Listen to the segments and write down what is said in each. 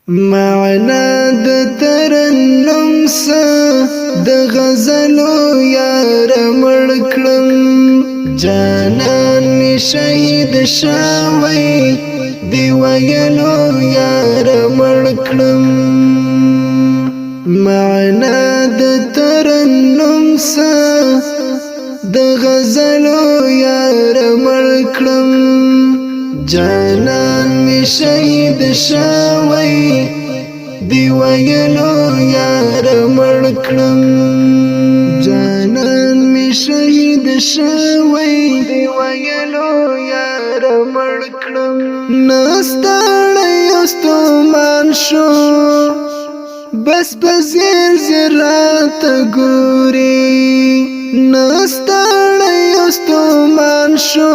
معنا د ترنم سه د غزلو یار مړ کړم جانان می شهید شوی دی ویلو یار مړ کړم معنا د ترنم سه د غزلو یار مړ کړم جانان می شهید شوی دی ویلو یار مړ کړم جانان می شهید شوی دی ویلو یار مړ کړم نستړی استومان شو بس بزیر زرات ګوري نستړی استومان شو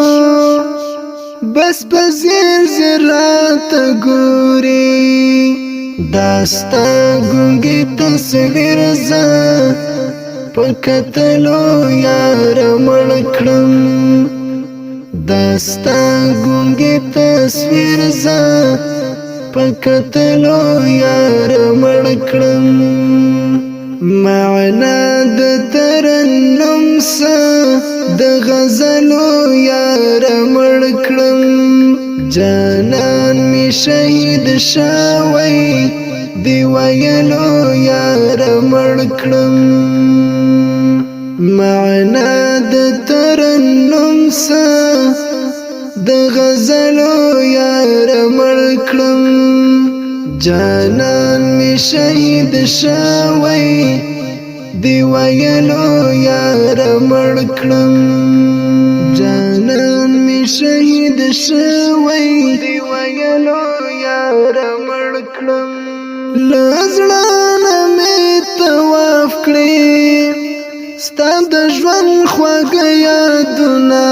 بس بزیر زرات ګوري داستا ګونګي تصویر ز پکتلو یار مړ کړم داستا ګونګي تصویر ز پکتلو یار مړ کړم معنا د ترنم سه د غزلو یار مړ کړم جانان می شهید شوی دی ویلو یار مړ کړم معنا د ترنم سه د غزلو یار مړ کړم جانان می شهید شوی دی ویلو یار مړ کړم جانان می شهید شوی دی ویلو یار مړ کړم لزړانه می طواف کړی ستا د ژوند خوږه یادونه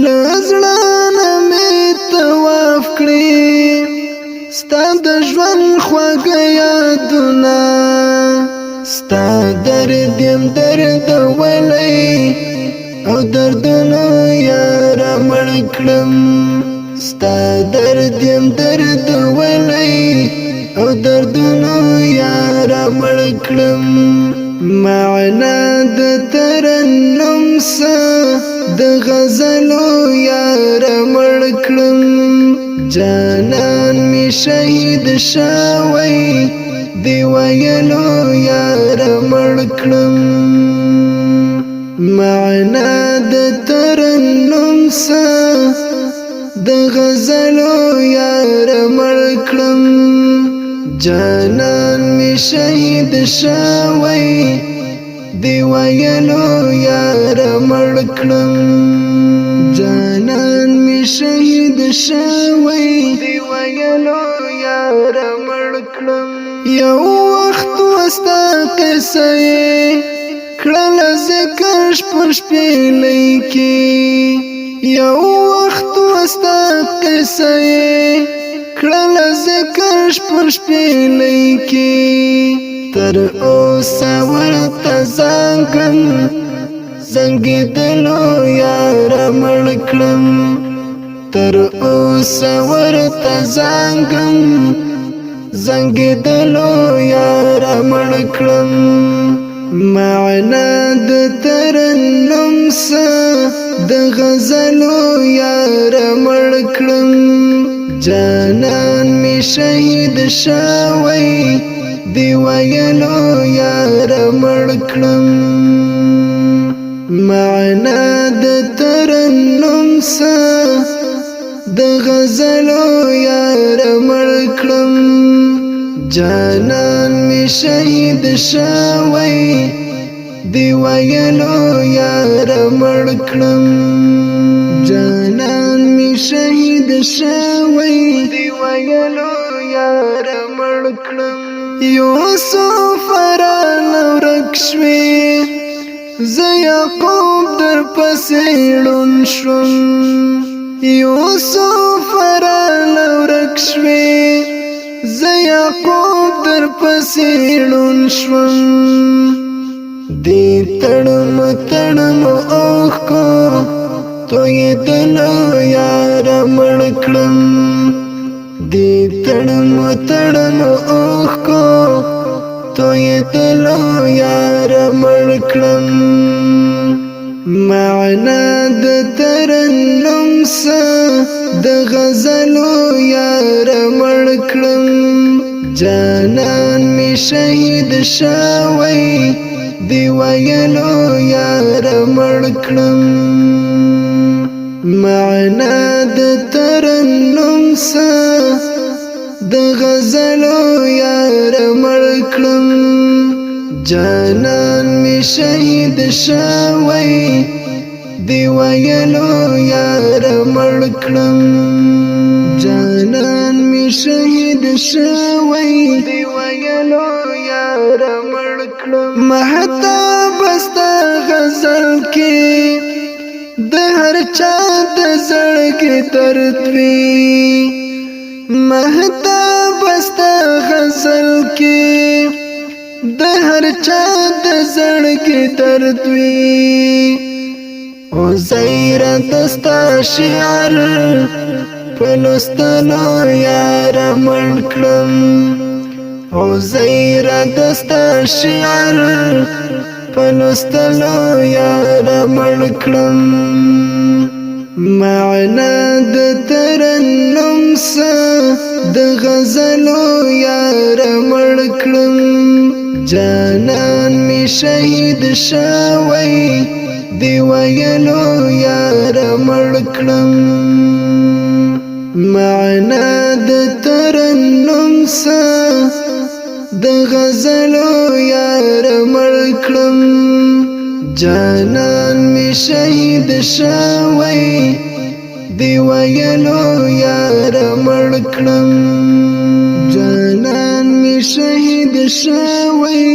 لزړانه می طواف کړی ستا د ژوند خوږه یادونه ستا درد یم درد ولی او دردونو یار مړ کړم ستا درد یم درد ولی او دردونو یار مړ کړم معنا د ترنم سه د غزلو یار مړ کړم جانان می شهید شوی دی ویلو یار مړ کړم معنا د ترنم سه د غزلو یار مړ کړم جانان می شهید شوی دی ویلو یار مړ کړم جانان می شهید شوی دی ویلو یار مړ کړم یو وخت وستا قصه کړل ذکر پر شپېلۍ کې یو وخت وستا قصه کړل ذکر پر شپېلۍ کې تر اوسه ورته زنګم زنګېدلو یار مړ کړم تر اوسه ورته زنګم زنګېدلو یار مړ کړم معنا د ترنم سه د غزلو یار مړ کړم جانان می شهید شوی دی ویلو یار مړ کړم معنا د ترنم سه د غزلو یار مړ کړم جانان می شهید شوی دی ویلو یار مړ کړم جانان می شهید شوی دی ویلو یار مړ کړم یوسف رانه ورک شوی زه یعقوب در پسې ړوند شوم یوسف رانه ورک شوی زه یعقوب در پسې ړوند شوم دی تړم تړم اوښکو تویېدلو یاره مړ کړم دی زړمو تړلو اوښکو تویدلو یار مړ کړم معنا د ترنم څه د غزلو یار مړ کړم جانان می شهید شوی دی ویلو یار مړ کړم معنا د ترنم څه د غزلو یار مړ کړم جانان می شهید شوی دی ویلو یار مړ کړم جانان می شهید شوی دی ویلو یار مړ کړم مهتاب ستا غزل کې د هر چا د زړګي درد وي مهتاب ستا غزل کې د هر چا د زړګي درد وي او زیر دستا شعر پلوستلو یار مړ کړم او زیر دستا شعر پلوستلو یار مړ کړم معنا د ترنم څه د غزلو یار مړ کړم جانان می شهید شوی دی ویلو یار مړ کړم معنا د ترنم څه د غزلو یار مړ کړم جانان می شهید شوی دی ویلو یار مړ کړم جانان می شهید شوی